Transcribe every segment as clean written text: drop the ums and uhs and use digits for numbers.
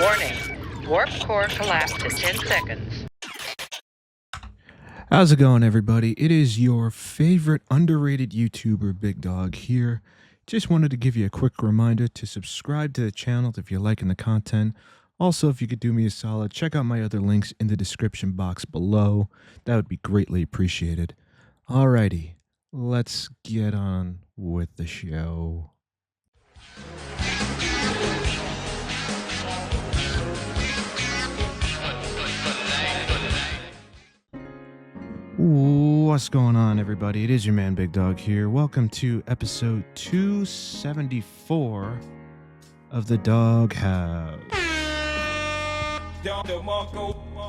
Warning, warp core collapse in 10 seconds. How's it going, everybody? It is your favorite underrated YouTuber, Big Dog, here. Just wanted to give you a quick reminder to subscribe to the channel if you're liking the content. Also, if you could do me a solid, check out my other links in the description box below. That would be greatly appreciated. Alrighty, let's get on with the show. What's going on, everybody? It is your man Big Dog here. Welcome to episode 274 of the Dog House.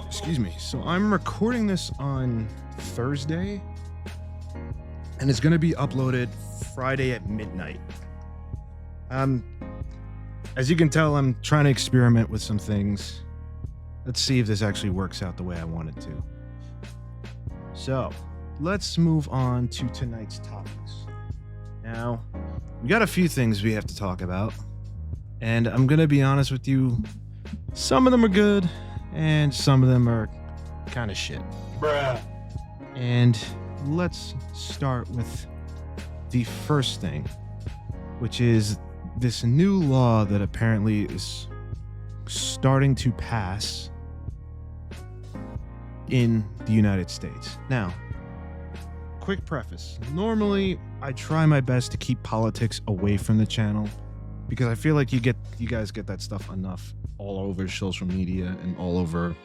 Excuse me. So I'm recording this on Thursday, and it's going to be uploaded Friday at midnight. As you can tell, I'm trying to experiment with some things. Let's see if this actually works out the way I want it to. So, let's move on to tonight's topics. Now, we got a few things we have to talk about, and I'm going to be honest with you, some of them are good, and some of them are kind of shit. Bruh. And let's start with the first thing, which is this new law that apparently is starting to pass in the United States. Now, quick preface. Normally, I try my best to keep politics away from the channel because I feel like you guys get that stuff enough all over social media and all over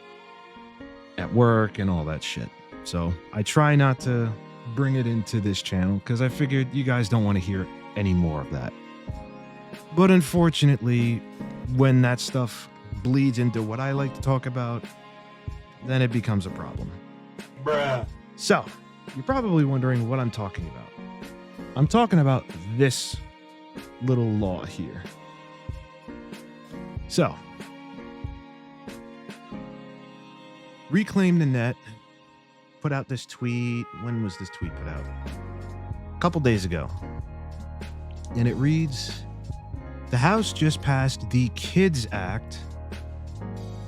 at work and all that shit. So I try not to bring it into this channel because I figured you guys don't want to hear any more of that. But unfortunately, when that stuff bleeds into what I like to talk about, then it becomes a problem. Bruh. So, you're probably wondering what I'm talking about. I'm talking about this little law here. So, Reclaim the Net put out this tweet. When was this tweet put out? A couple days ago. And it reads, "The House just passed the Kids Act."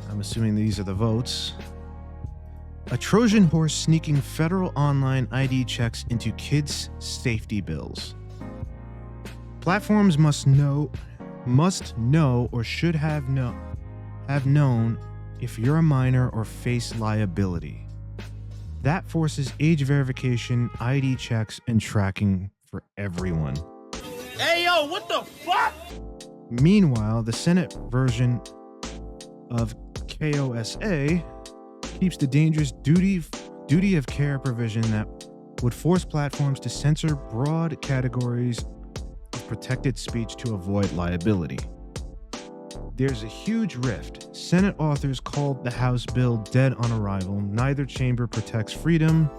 I'm assuming these are the votes. "A Trojan horse sneaking federal online ID checks into kids' safety bills. Platforms must know or should have known if you're a minor or face liability. That forces age verification, ID checks, and tracking for everyone." Hey, yo, what the fuck? Meanwhile, the Senate version of KOSA keeps the dangerous duty of care provision that would force platforms to censor broad categories of protected speech to avoid liability. There's a huge rift. Senate authors called the House bill dead on arrival. Neither chamber protects freedom.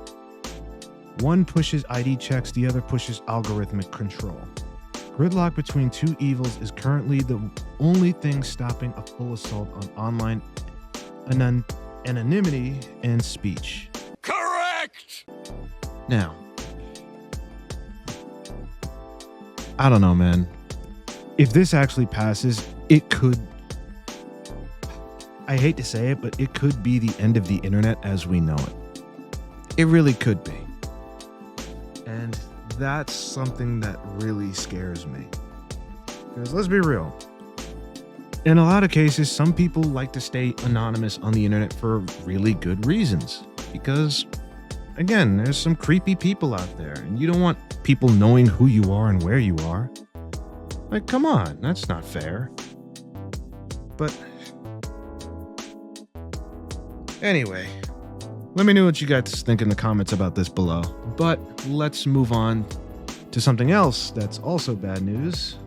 One pushes ID checks, the other pushes algorithmic control. Gridlock between two evils is currently the only thing stopping a full assault on online anonymity and speech. Correct! Now, I don't know, man. If this actually passes, it could, I hate to say it, but it could be the end of the internet as we know it. It really could be. And that's something that really scares me. Because let's be real. In a lot of cases, some people like to stay anonymous on the internet for really good reasons. Because, again, there's some creepy people out there, and you don't want people knowing who you are and where you are. Like, come on, that's not fair. But anyway, let me know what you guys think in the comments about this below. But let's move on to something else that's also bad news.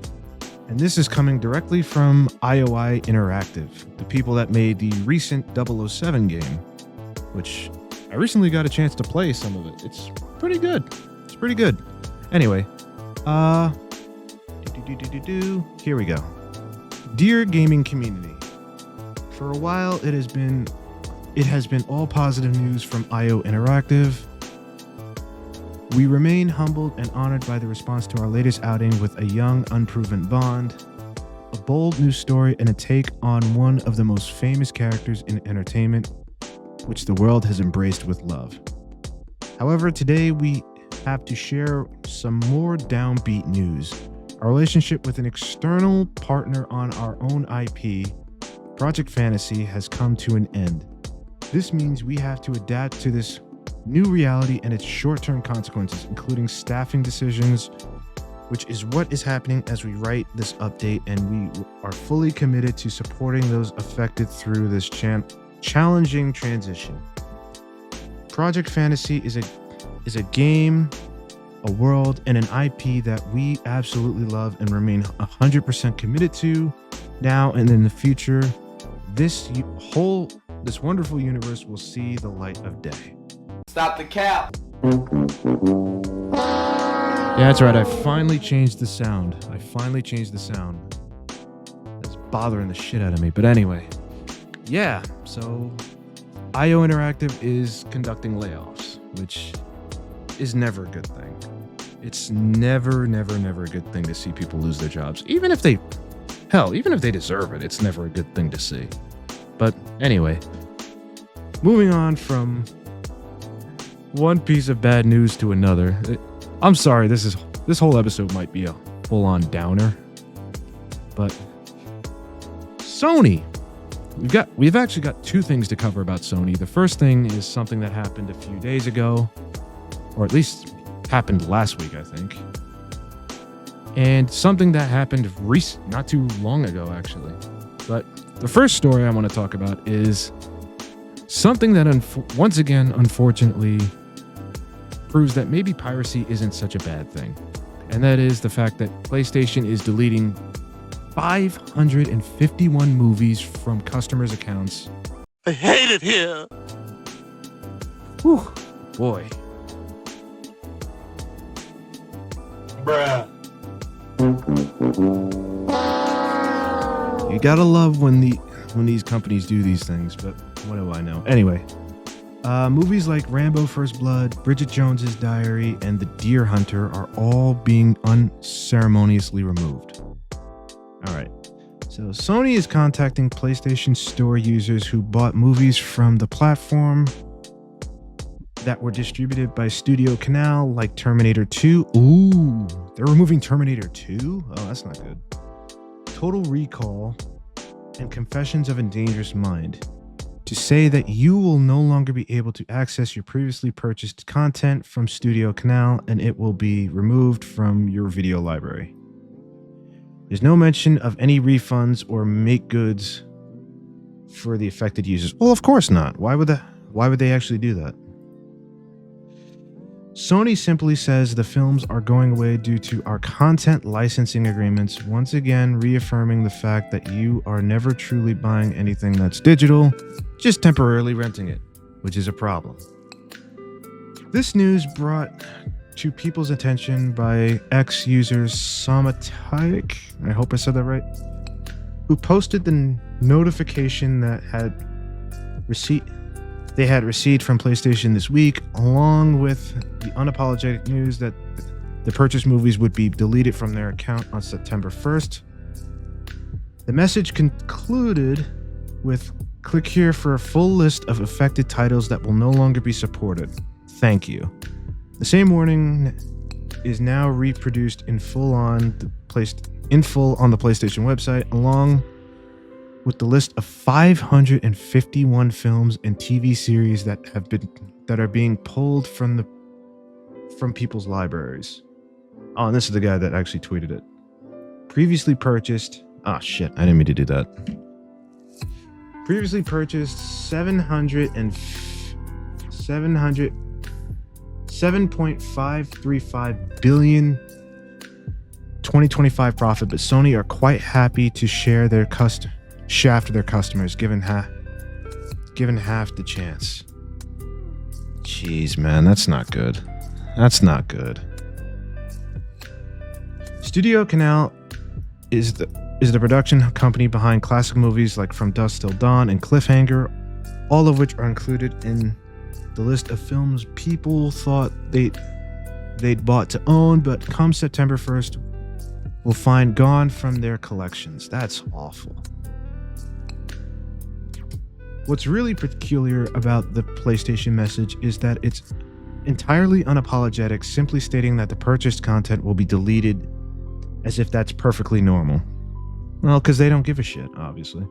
And this is coming directly from IOI Interactive, the people that made the recent 007 game, which I recently got a chance to play some of it. It's pretty good. It's pretty good. Anyway, here we go. Dear gaming community, for a while it has been all positive news from IO Interactive. We remain humbled and honored by the response to our latest outing with a young, unproven Bond, a bold new story and a take on one of the most famous characters in entertainment, which the world has embraced with love. However, today we have to share some more downbeat news. Our relationship with an external partner on our own IP, Project Fantasy, has come to an end. This means we have to adapt to this new reality and its short-term consequences, including staffing decisions, which is what is happening as we write this update, and we are fully committed to supporting those affected through this challenging transition. Project Fantasy is a game, a world, and an IP that we absolutely love and remain 100% committed to now and in the future. This wonderful universe will see the light of day. Stop the cap. Yeah, that's right. I finally changed the sound. That's bothering the shit out of me. But anyway, yeah. So IO Interactive is conducting layoffs, which is never a good thing. It's never a good thing to see people lose their jobs. Even if they deserve it, it's never a good thing to see. But anyway, moving on from one piece of bad news to another. I'm sorry, this whole episode might be a full-on downer. But Sony. We've actually got two things to cover about Sony. The first thing is something that happened a few days ago, or at least happened last week, I think. And something that happened not too long ago, actually. But the first story I want to talk about is something that once again, unfortunately, proves that maybe piracy isn't such a bad thing. And that is the fact that PlayStation is deleting 551 movies from customers' accounts. I hate it here. Whew, boy. Bruh. You gotta love when these companies do these things, but what do I know? Anyway, movies like Rambo: First Blood, Bridget Jones's Diary, and The Deer Hunter are all being unceremoniously removed. All right. So Sony is contacting PlayStation Store users who bought movies from the platform that were distributed by Studio Canal, like Terminator 2. Ooh, they're removing Terminator 2? Oh, that's not good. Total Recall, and Confessions of a Dangerous Mind, to say that you will no longer be able to access your previously purchased content from Studio Canal, and it will be removed from your video library. There's no mention of any refunds or make goods for the affected users. Well, of course not. Why would they actually do that? Sony simply says the films are going away due to our content licensing agreements, once again reaffirming the fact that you are never truly buying anything that's digital, just temporarily renting it, which is a problem. This news brought to people's attention by ex-user Samataik, I hope I said that right, who posted the notification that they had received from PlayStation this week, along with the unapologetic news that the purchased movies would be deleted from their account on September 1st. The message concluded with, "Click here for a full list of affected titles that will no longer be supported. Thank you." The same warning is now reproduced in full on the PlayStation website, along with the list of 551 films and TV series that are being pulled from people's libraries. Oh, and this is the guy that actually tweeted it. Previously purchased. Ah, shit! I didn't mean to do that. Previously purchased 7.535 billion 2025 profit, but Sony are quite happy to share their shaft their customers, given half the chance. Jeez, man, that's not good. That's not good. Studio Canal is the production company behind classic movies like From Dusk Till Dawn and Cliffhanger, all of which are included in the list of films people thought they'd bought to own, but come September 1st, will find gone from their collections. That's awful. What's really peculiar about the PlayStation message is that it's entirely unapologetic, simply stating that the purchased content will be deleted as if that's perfectly normal. Well, because they don't give a shit, obviously.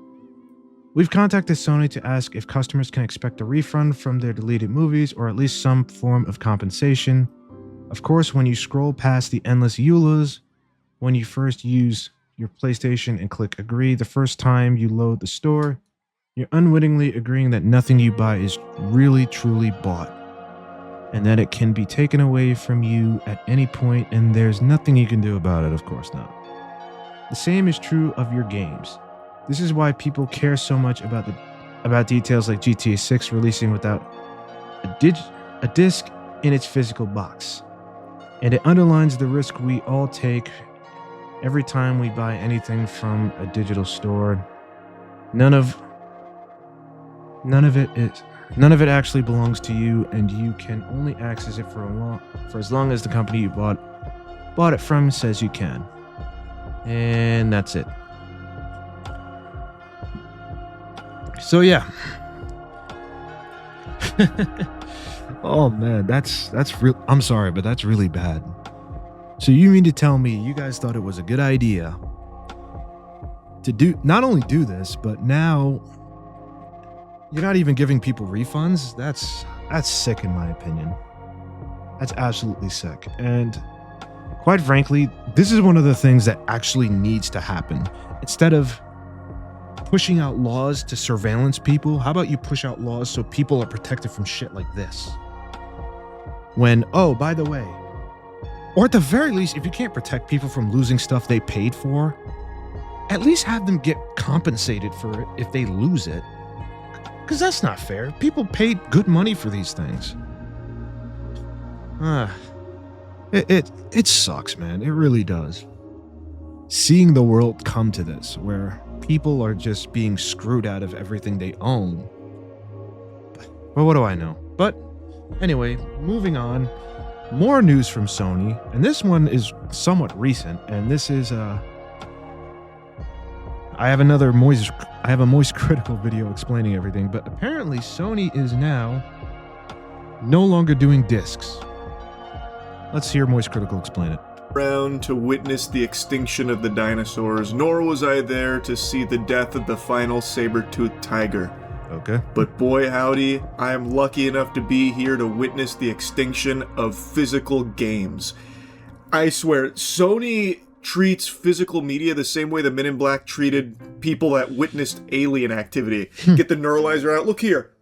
We've contacted Sony to ask if customers can expect a refund from their deleted movies or at least some form of compensation. Of course, when you scroll past the endless EULAs, when you first use your PlayStation and click agree the first time you load the store, you're unwittingly agreeing that nothing you buy is really truly bought, and that it can be taken away from you at any point, and there's nothing you can do about it. Of course not. The same is true of your games. This is why people care so much about details like GTA 6 releasing without a disc in its physical box. And it underlines the risk we all take every time we buy anything from a digital store. None of it actually belongs to you, and you can only access it for as long as the company you bought it from says you can. And that's it. So yeah. Oh man, that's real. I'm sorry, but that's really bad. So you mean to tell me you guys thought it was a good idea to not only do this, but now you're not even giving people refunds? That's sick in my opinion. That's absolutely sick. And quite frankly, this is one of the things that actually needs to happen. Instead of pushing out laws to surveillance people, how about you push out laws so people are protected from shit like this? When, oh, by the way, or at the very least, if you can't protect people from losing stuff they paid for, at least have them get compensated for it if they lose it. Because that's not fair. People paid good money for these things. It sucks, man. It really does. Seeing the world come to this, where people are just being screwed out of everything they own. But what do I know? But anyway, moving on. More news from Sony, and this one is somewhat recent, and this is I have a Moist Critical video explaining everything, but apparently Sony is now no longer doing discs. Let's hear Moist Critical explain it. Around to witness the extinction of the dinosaurs, nor was I there to see the death of the final saber-toothed tiger. Okay. But boy howdy, I am lucky enough to be here to witness the extinction of physical games. I swear, Sony treats physical media the same way the Men in Black treated people that witnessed alien activity. Get the neuralizer out, look here.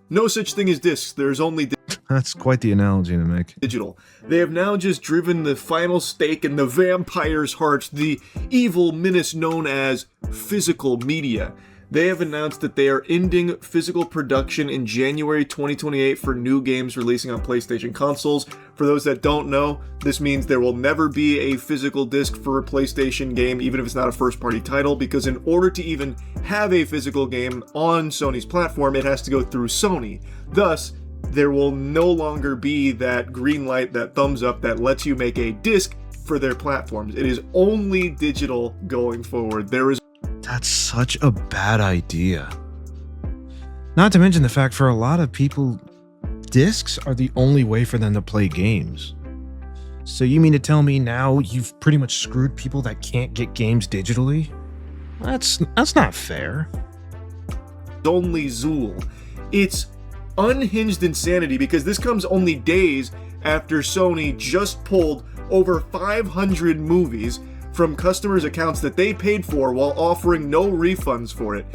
No such thing as discs, there's only That's quite the analogy to make. digital. They have now just driven the final stake in the vampire's heart, the evil menace known as physical media. They have announced that they are ending physical production in January 2028 for new games releasing on PlayStation consoles. For those that don't know, this means there will never be a physical disc for a PlayStation game, even if it's not a first-party title, because in order to even have a physical game on Sony's platform, it has to go through Sony. Thus, there will no longer be that green light, that thumbs up that lets you make a disc for their platforms. It is only digital going forward. That's such a bad idea. Not to mention the fact for a lot of people, discs are the only way for them to play games. So you mean to tell me now you've pretty much screwed people that can't get games digitally? That's not fair. Only Zool. It's unhinged insanity because this comes only days after Sony just pulled over 500 movies from customers' accounts that they paid for while offering no refunds for it.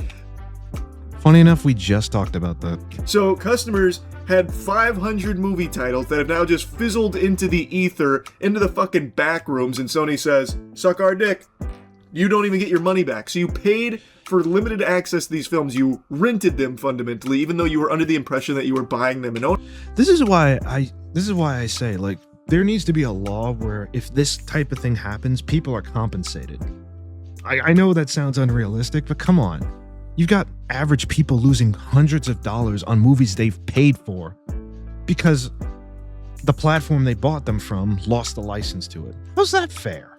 Funny enough, we just talked about that. So customers had 500 movie titles that have now just fizzled into the ether, into the fucking back rooms, and Sony says, suck our dick. You don't even get your money back. So you paid for limited access to these films. You rented them fundamentally, even though you were under the impression that you were buying them and owning. This is why I say, like, there needs to be a law where if this type of thing happens, people are compensated. I know that sounds unrealistic, but come on. You've got average people losing hundreds of dollars on movies they've paid for because the platform they bought them from lost the license to it. How's that fair?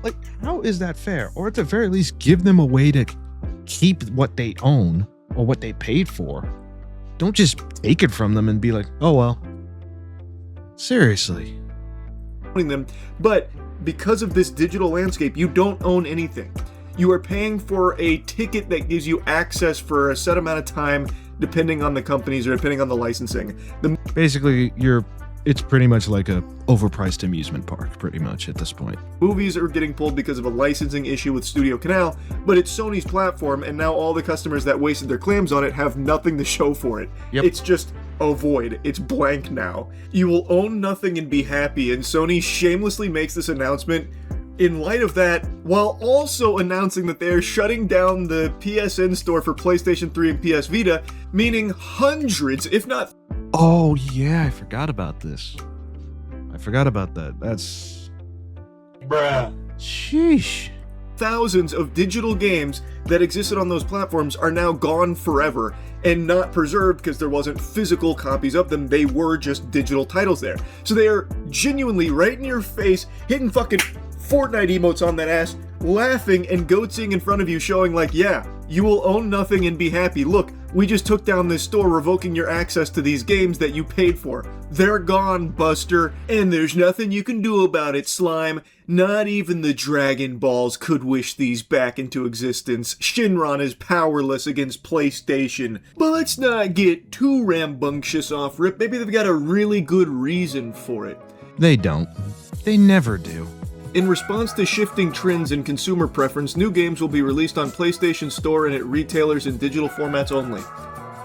Like, how is that fair? Or at the very least, give them a way to keep what they own or what they paid for. Don't just take it from them and be like, oh, well. Seriously. Them, but because of this digital landscape, you don't own anything. You are paying for a ticket that gives you access for a set amount of time, depending on the companies or depending on the licensing. Basically, it's pretty much like a overpriced amusement park, pretty much at this point. Movies are getting pulled because of a licensing issue with Studio Canal, but it's Sony's platform, and now all the customers that wasted their clams on it have nothing to show for it. Yep. It's just a void. It's blank now. You will own nothing and be happy, and Sony shamelessly makes this announcement in light of that, while also announcing that they are shutting down the PSN store for PlayStation 3 and PS Vita, meaning hundreds, if not... Oh, yeah, I forgot about this. I forgot about that. That's... Bruh. Sheesh. Thousands of digital games that existed on those platforms are now gone forever and not preserved because there wasn't physical copies of them. They were just digital titles there. So they are genuinely right in your face, hitting fucking Fortnite emotes on that ass, laughing and goatsing in front of you, showing like, yeah, you will own nothing and be happy. Look, we just took down this store, revoking your access to these games that you paid for. They're gone, Buster, and there's nothing you can do about it, Slime. Not even the Dragon Balls could wish these back into existence. Shinron is powerless against PlayStation. But let's not get too rambunctious off rip. Maybe they've got a really good reason for it. They don't. They never do. In response to shifting trends in consumer preference, new games will be released on PlayStation Store and at retailers in digital formats only.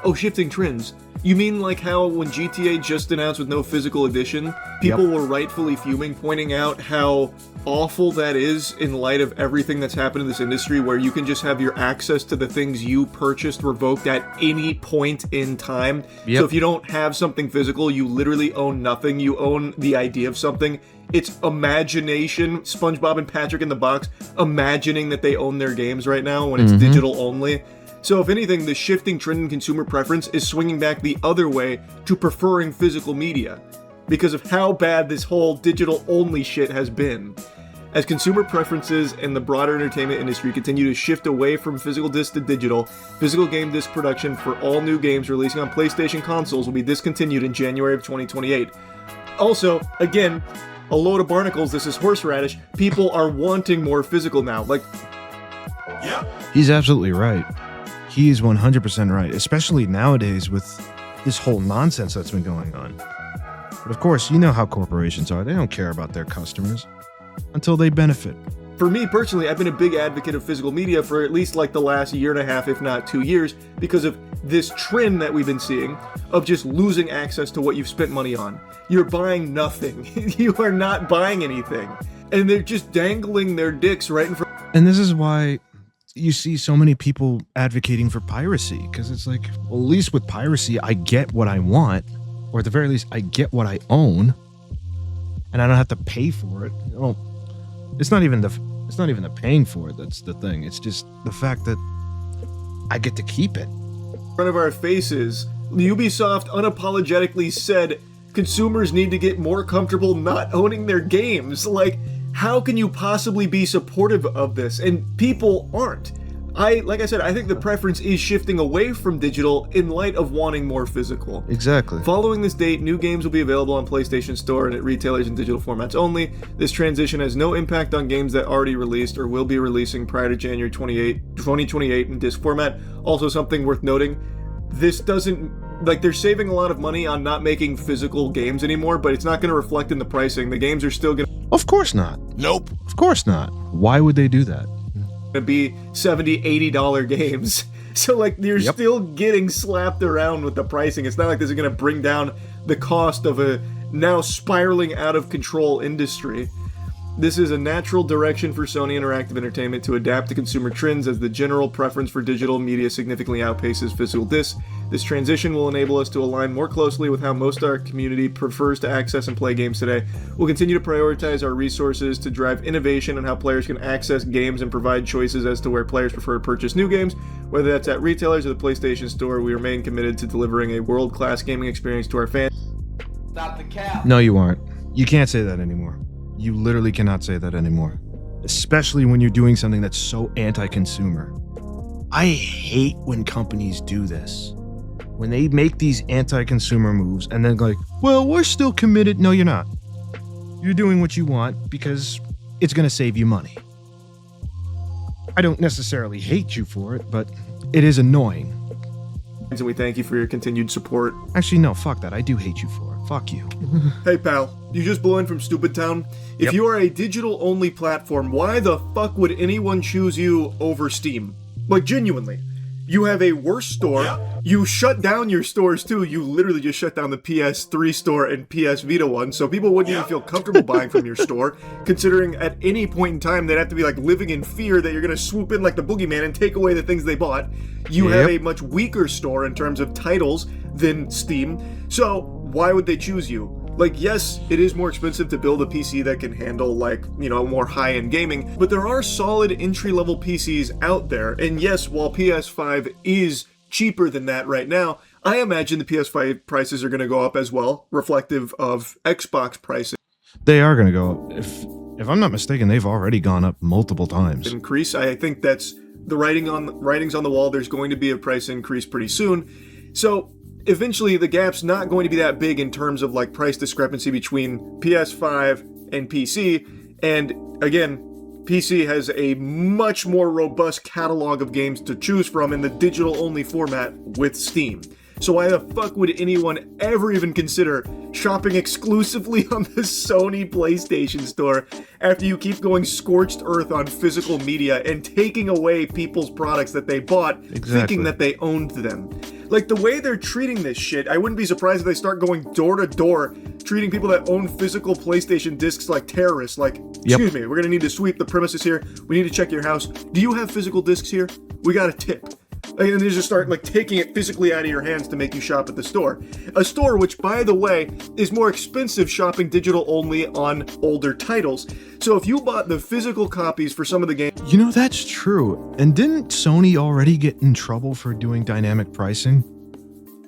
Oh, shifting trends. You mean like how when GTA just announced with no physical edition, people were rightfully fuming, pointing out how awful that is in light of everything that's happened in this industry, where you can just have your access to the things you purchased revoked at any point in time. So if you don't have something physical, you literally own nothing. You own the idea of something. It's imagination. SpongeBob and Patrick in the Box imagining that they own their games right now when it's digital only. So if anything, the shifting trend in consumer preference is swinging back the other way to preferring physical media because of how bad this whole digital only shit has been. As consumer preferences and the broader entertainment industry continue to shift away from physical disc to digital, physical game disc production for all new games releasing on PlayStation consoles will be discontinued in January of 2028. Also, again, a load of barnacles, this is horseradish. People are wanting more physical now. Like, Yep. He's absolutely right. He is 100% right, especially nowadays with this whole nonsense that's been going on. But of course, you know how corporations are. They don't care about their customers until they benefit. for me personally, I've been a big advocate of physical media for at least like the last year and a half, if not 2 years, because of this trend that we've been seeing of just losing access to what you've spent money on. You're buying nothing. You are not buying anything. And they're just dangling their dicks right in front. And this is why you see so many people advocating for piracy, because it's like, well, at least with piracy, I get what I want, or at the very least, I get what I own, and I don't have to pay for it. Well, it's not even the paying for it that's the thing. It's just the fact that I get to keep it. In front of our faces, Ubisoft unapologetically said consumers need to get more comfortable not owning their games. Like, how can you possibly be supportive of this? And people aren't. Like I said, I think the preference is shifting away from digital in light of wanting more physical. Exactly. Following this date, new games will be available on PlayStation Store and at retailers in digital formats only. This transition has no impact on games that already released or will be releasing prior to January 2028 in disc format. Also, something worth noting, this doesn't, like, they're saving a lot of money on not making physical games anymore, but it's not going to reflect in the pricing. The games are still going Of course not. Nope. Of course not. Why would they do that? to be $70, $80 games. So, like, you're still getting slapped around with the pricing. It's not like this is going to bring down the cost of a now spiraling out of control industry. This is a natural direction for Sony Interactive Entertainment to adapt to consumer trends as the general preference for digital media significantly outpaces physical discs. This transition will enable us to align more closely with how most of our community prefers to access and play games today. We'll continue to prioritize our resources to drive innovation on how players can access games and provide choices as to where players prefer to purchase new games. Whether that's at retailers or the PlayStation Store, we remain committed to delivering a world-class gaming experience to our fans. Stop the cap. No, you aren't. You can't say that anymore. You literally cannot say that anymore. especially when you're doing something that's so anti-consumer. I hate when companies do this. When they make these anti-consumer moves and then like, well, we're still committed. No, you're not. You're doing what you want because it's going to save you money. I don't necessarily hate you for it, but it is annoying. And we thank you for your continued support. Actually, no, fuck that. I do hate you for it. Fuck you. Hey pal, you just blew in from Stupid Town. If Yep. you are a digital-only platform, why the fuck would anyone choose you over Steam? Like, genuinely. You have a worse store. You shut down your stores too. You literally just shut down the PS3 store and PS Vita one, so people wouldn't even feel comfortable buying from your store, considering at any point in time they'd have to be like living in fear that you're gonna swoop in like the boogeyman and take away the things they bought. You have a much weaker store in terms of titles than Steam, so why would they choose you? Like, yes, it is more expensive to build a PC that can handle, like, you know, more high-end gaming, but there are solid entry-level PCs out there, and yes, while PS5 is cheaper than that right now, I imagine the PS5 prices are going to go up as well, reflective of Xbox prices. They are going to go up. If I'm not mistaken, they've already gone up multiple times. Increase. I think that's the writings on the wall. There's going to be a price increase pretty soon. So eventually the gap's not going to be that big in terms of like price discrepancy between PS5 and PC. And again, PC has a much more robust catalog of games to choose from in the digital-only format with Steam. So why the fuck would anyone ever even consider shopping exclusively on the Sony PlayStation Store after you keep going scorched earth on physical media and taking away people's products that they bought, thinking that they owned them? Like, the way they're treating this shit, I wouldn't be surprised if they start going door to door, treating people that own physical PlayStation discs like terrorists. Like, excuse me, we're gonna need to sweep the premises here. We need to check your house. Do you have physical discs here? We got a tip. And they just start like taking it physically out of your hands to make you shop at the store. A store which, by the way, is more expensive shopping digital only on older titles. So if you bought the physical copies for some of the games... You know, that's true. And didn't Sony already get in trouble for doing dynamic pricing?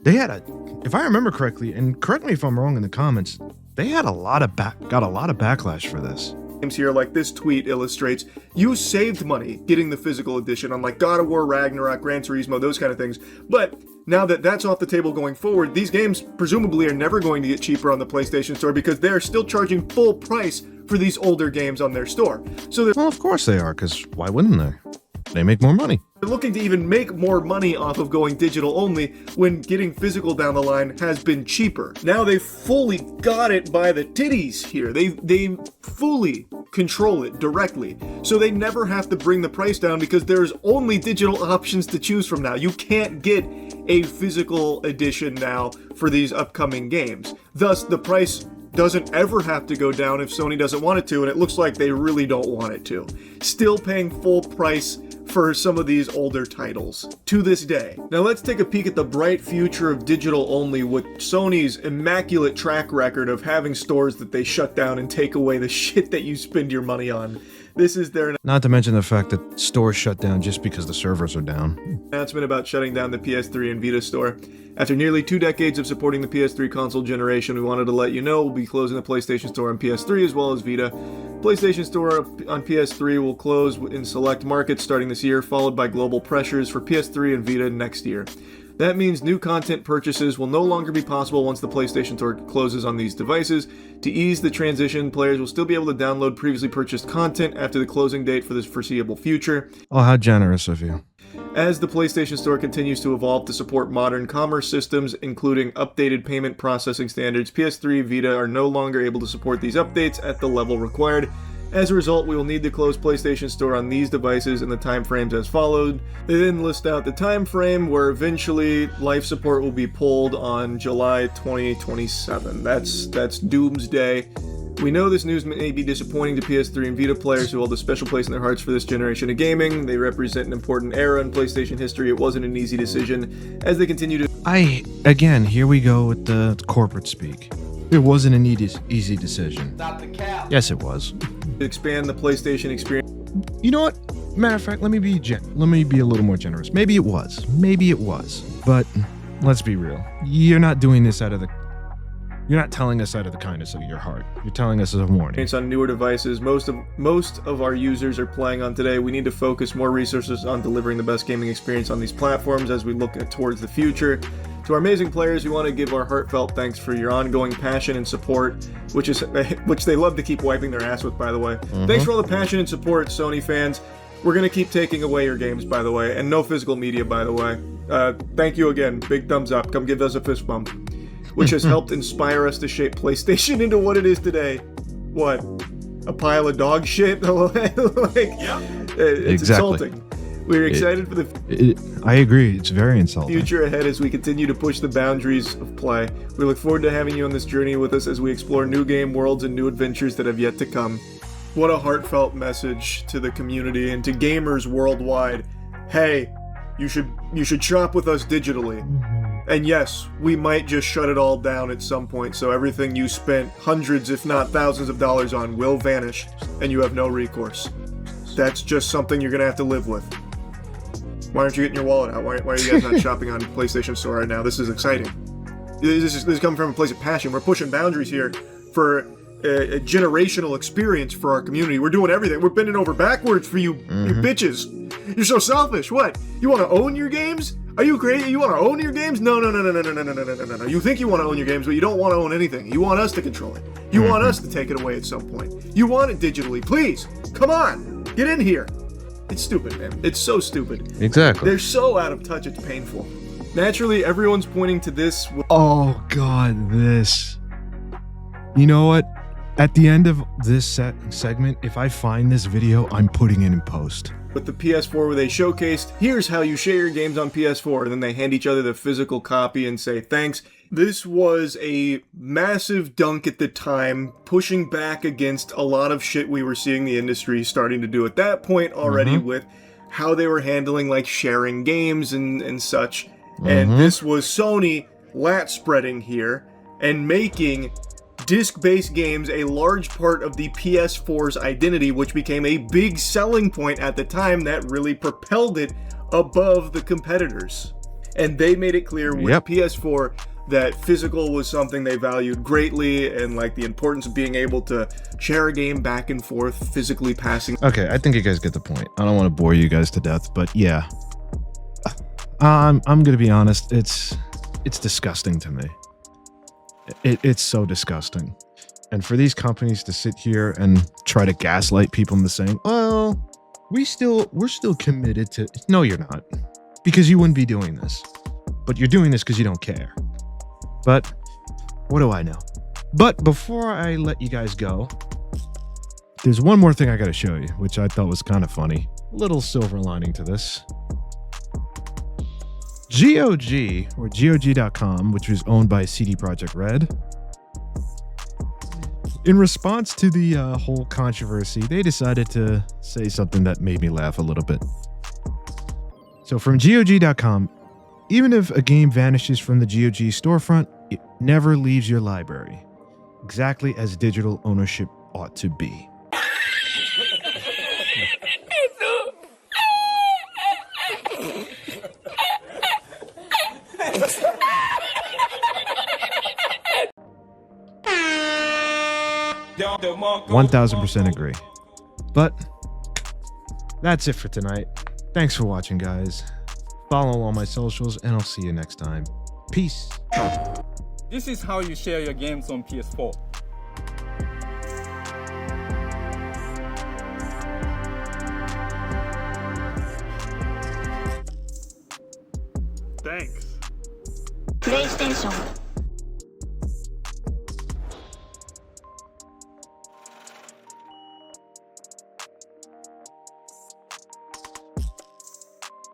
They had if I remember correctly, and correct me if I'm wrong in the comments, they had got a lot of backlash for this. Here, like this tweet illustrates, you saved money getting the physical edition on like God of War, Ragnarok, Gran Turismo, those kind of things. But now that that's off the table going forward, these games presumably are never going to get cheaper on the PlayStation Store because they're still charging full price for these older games on their store. So well, of course they are, because why wouldn't they? They make more money. They're looking to even make more money off of going digital only when getting physical down the line has been cheaper. Now they fully got it by the titties here. They fully control it directly. So they never have to bring the price down because there's only digital options to choose from now. You can't get a physical edition now for these upcoming games. Thus, the price doesn't ever have to go down if Sony doesn't want it to, and it looks like they really don't want it to. Still paying full price for some of these older titles to this day. Now let's take a peek at the bright future of digital only with Sony's immaculate track record of having stores that they shut down and take away the shit that you spend your money on. This is their Not to mention the fact that stores shut down just because the servers are down. announcement about shutting down the PS3 and Vita store. After nearly 2 decades of supporting the PS3 console generation, we wanted to let you know we'll be closing the PlayStation Store on PS3 as well as Vita. PlayStation Store on PS3 will close in select markets starting this year, followed by global pressures for PS3 and Vita next year. That means new content purchases will no longer be possible once the PlayStation Store closes on these devices. To ease the transition, players will still be able to download previously purchased content after the closing date for the foreseeable future. Oh, how generous of you. As the PlayStation Store continues to evolve to support modern commerce systems, including updated payment processing standards, PS3 Vita are no longer able to support these updates at the level required. As a result, we will need to close PlayStation Store on these devices in the time frames as followed. They then list out the time frame where eventually life support will be pulled on July 2027. That's doomsday. We know this news may be disappointing to PS3 and Vita players who hold a special place in their hearts for this generation of gaming. They represent an important era in PlayStation history. It wasn't an easy decision as they continue to... Again, here we go with the corporate speak. It wasn't an easy decision. Stop the cap. Yes, it was. expand the PlayStation experience. You know what? Matter of fact, let me be a little more generous. Maybe it was. But let's be real. You're not doing this out of the You're not telling us out of the kindness of your heart. You're telling us as a warning. It's on newer devices. Most of our users are playing on today. We need to focus more resources on delivering the best gaming experience on these platforms as we look towards the future. To our amazing players, we want to give our heartfelt thanks for your ongoing passion and support, which they love to keep wiping their ass with, by the way. Thanks for all the passion and support, Sony fans. We're going to keep taking away your games, by the way, and no physical media, by the way. Thank you again. Big thumbs up. Come give us a fist bump. Which has helped inspire us to shape PlayStation into what it is today. What? A pile of dog shit? It's insulting. We're excited for the I agree. It's very insulting. future ahead as we continue to push the boundaries of play. We look forward to having you on this journey with us as we explore new game worlds and new adventures that have yet to come. What a heartfelt message to the community and to gamers worldwide. Hey, you should shop with us digitally. And yes, we might just shut it all down at some point, so everything you spent hundreds, if not thousands of dollars on will vanish, and you have no recourse. That's just something you're gonna have to live with. Why aren't you getting your wallet out? Why are you guys not shopping on PlayStation Store right now? This is exciting. This is coming from a place of passion. We're pushing boundaries here for a generational experience for our community. We're doing everything. We're bending over backwards for you, you bitches. You're so selfish. What? You want to own your games? Are you crazy? You want to own your games? No. You think you want to own your games, but you don't want to own anything. You want us to control it. You want us to take it away at some point. You want it digitally. Please, come on, get in here. It's stupid, man. It's so stupid. Exactly. They're so out of touch, it's painful. Naturally, everyone's pointing to this. Oh, God, this. You know what? At the end of this segment, if I find this video, I'm putting it in post. With the PS4 where they showcased, here's how you share your games on PS4, and then they hand each other the physical copy and say thanks. This was a massive dunk at the time, pushing back against a lot of shit we were seeing the industry starting to do at that point already with how they were handling like sharing games and such. And this was Sony lat spreading here and making disc-based games a large part of the PS4's identity, which became a big selling point at the time that really propelled it above the competitors. And they made it clear with PS4 that physical was something they valued greatly, and like the importance of being able to share a game back and forth, physically passing. Okay, I think you guys get the point. I don't want to bore you guys to death, but yeah. I'm gonna be honest, it's disgusting to me. It's so disgusting. And for these companies to sit here and try to gaslight people into saying, well, we're still committed to... No, you're not. Because you wouldn't be doing this. But you're doing this because you don't care. But what do I know? But before I let you guys go, there's one more thing I got to show you, which I thought was kind of funny. A little silver lining to this. GOG, or GOG.com, which was owned by CD Projekt Red, in response to the whole controversy, they decided to say something that made me laugh a little bit. So from GOG.com, even if a game vanishes from the GOG storefront, it never leaves your library, exactly as digital ownership ought to be. The 1000% agree. But that's it for tonight. Thanks for watching, guys. Follow all my socials, and I'll see you next time. Peace. This is how you share your games on PS4. Thanks. PlayStation